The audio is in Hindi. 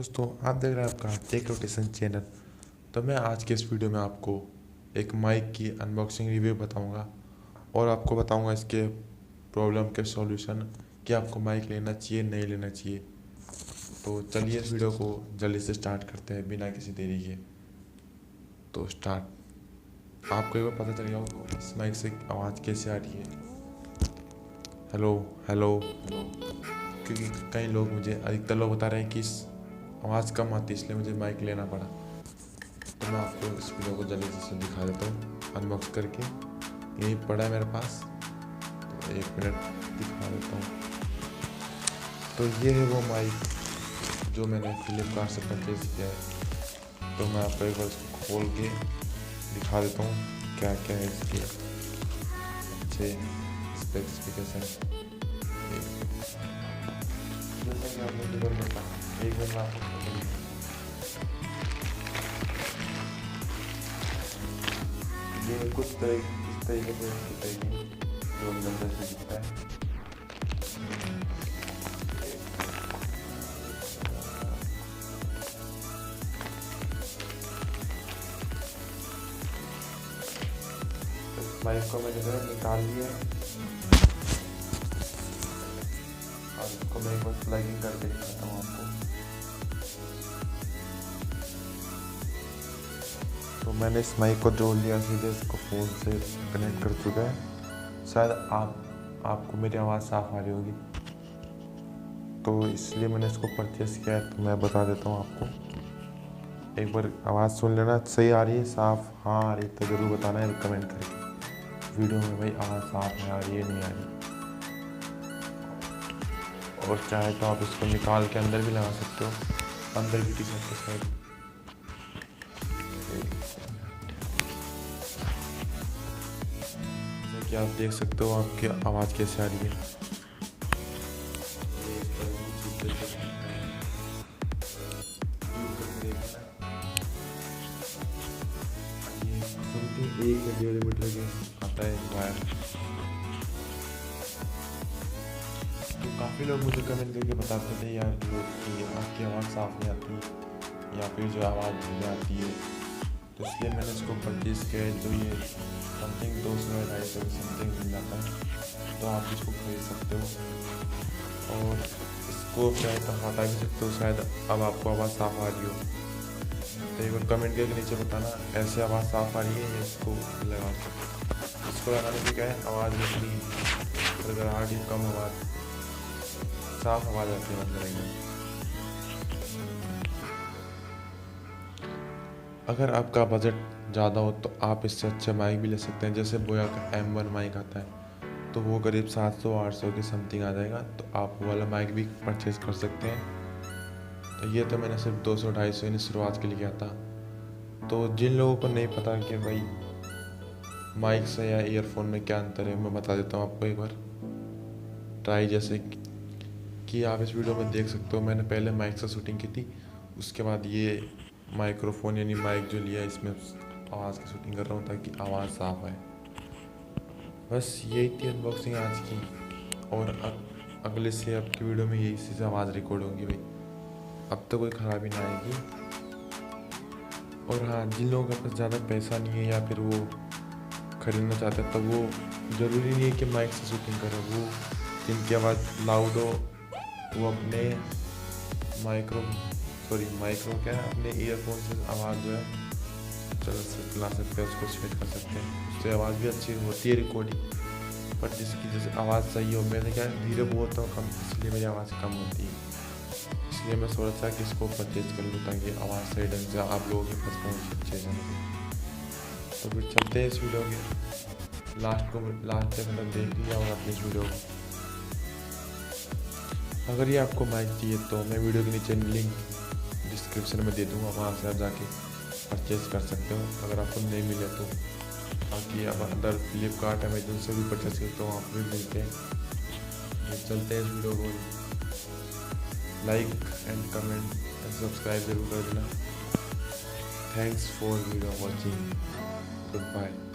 दोस्तों, आप देख रहे हैं आपका टेक रोटेशन चैनल। तो मैं आज के इस वीडियो में आपको एक माइक की अनबॉक्सिंग रिव्यू बताऊंगा और आपको बताऊंगा इसके प्रॉब्लम के सॉल्यूशन कि आपको माइक लेना चाहिए नहीं लेना चाहिए। तो चलिए इस वीडियो को जल्दी से स्टार्ट करते हैं बिना किसी देरी के। तो स्टार्ट। आपको एक बार पता चल गया इस माइक से आवाज़ कैसे आ रही है। हेलो हेलो हेलो, क्योंकि कई लोग अधिकतर लोग बता रहे हैं कि आवाज़ कम आती है, इसलिए मुझे माइक लेना पड़ा। तो मैं आपको इस वीडियो को जल्दी से दिखा देता हूँ अनबॉक्स करके। यही पड़ा है मेरे पास, तो 1 मिनट दिखा देता हूँ। तो ये है वो माइक जो मैंने फ्लिपकार्ट से परचेज किया है। तो मैं आपको एक बार इसको खोल के दिखा देता हूँ क्या क्या है इसके अच्छे स्पेसिफिकेशन। जैसा कि आपने वीडियो में कहा, एक बार मैं आपको ये कुछ इस तरीके से जो अंदर से दिखता है। इस माइक को मैंने जो निकाल लिया और इसको मैं एक बार प्लगिंग करके दिखाता हूँ आपको। तो मैंने इस माइक को जोड़ लिया, सीधे इसको फ़ोन से कनेक्ट कर चुका है। शायद आपको मेरी आवाज़ साफ़ आ रही होगी, तो इसलिए मैंने इसको परचेस किया है। तो मैं बता देता हूँ आपको, एक बार आवाज़ सुन लेना, सही आ रही है साफ़, हाँ आ रही तो ज़रूर बताना है कमेंट करके वीडियो में भाई आवाज़ साफ़ है, आ रही है नहीं आ रही। और चाहे तो आप इसको निकाल के अंदर भी लगा सकते हो, अंदर की टी-शर्ट के साइड। कि आप देख सकते हो आपकी आवाज़ कैसे आ रही है। ये 1 मीटर के आता है वायर। तो काफ़ी लोग मुझे कमेंट करके बताते थे यार कि आपकी आवाज़ साफ़ नहीं आती या फिर जो आवाज़ धीमी आती है। तो इसलिए मैंने इसको परचेज़ किया है। जो ये समथिंग 200-250 समथिंग मिल जाता है, तो आप इसको खरीद सकते हो और इसको चाहे तो हटा भी सकते हो। शायद अब आपको आवाज़ साफ़ आ रही हो, तो एक बार कमेंट करके नीचे बताना ऐसे आवाज़ साफ़ आ रही है या इसको लगा सकते। इसको लगाने से क्या है, आवाज़ अपनी गड़गड़ाहट ही कम, आवाज़ साफ़ आवाज़ आती है अंदर एकदम। अगर आपका बजट ज़्यादा हो तो आप इससे अच्छे माइक भी ले सकते हैं। जैसे बोया का M1 माइक आता है, तो वो करीब 700-800 के समथिंग आ जाएगा। तो आप वो वाला माइक भी परचेज़ कर सकते हैं। तो ये तो मैंने सिर्फ 200-250 की शुरुआत के लिए किया था। तो जिन लोगों को नहीं पता कि भाई माइक से या ईयरफोन में क्या अंतर है, मैं बता देता हूँ आपको एक बार ट्राई। जैसे कि आप इस वीडियो में देख सकते हो, मैंने पहले माइक से शूटिंग की थी, उसके बाद ये माइक्रोफोन यानी माइक जो लिया, इसमें आवाज़ की शूटिंग कर रहा हूँ ताकि आवाज़ साफ़ आए। बस यही थी अनबॉक्सिंग आज की, और अगले से आपकी वीडियो में यही से आवाज़ रिकॉर्ड होगी भाई। अब तो कोई ख़राबी ना आएगी। और हाँ, जिन लोगों के पास ज़्यादा पैसा नहीं है या फिर वो ख़रीदना चाहते हैं, तो वो ज़रूरी नहीं है कि माइक से शूटिंग करें। वो जिनकी आवाज़ लाउड हो वो अपने माइक्रो क्या है, अपने ईयरफोन से आवाज़ जो है चला सकते हैं, उसको स्विच कर सकते हैं। उससे आवाज़ भी अच्छी होती है रिकॉर्डिंग। पर जिसकी जैसे आवाज़ सही हो, मैंने क्या धीरे बोलता हूँ कम, इसलिए मेरी आवाज़ कम होती है। इसलिए मैं सोचा कि इसको परचेज कर लूँ ताकि आवाज़ सही ढंग से आप लोगों के पास पहुँच अच्छे से। तो फिर चलते हैं इस वीडियो के लास्ट तक मतलब देख लिया और अपनी इस वीडियो को। अगर ये आपको माइक चाहिए तो मैं वीडियो के नीचे लिंक डिस्क्रिप्शन में दे दूँगा, वहाँ से आप जाके परचेज़ कर सकते हो अगर आपको नहीं मिले तो। बाकी आप अदर फ्लिपकार्ट अमेजन से भी परचेज़ करते हो, वहाँ पर भी मिलते हैं। तो चलते हैं इस वीडियो को like and comment and subscribe जरूर कर देना। Thanks for video watching. Good bye.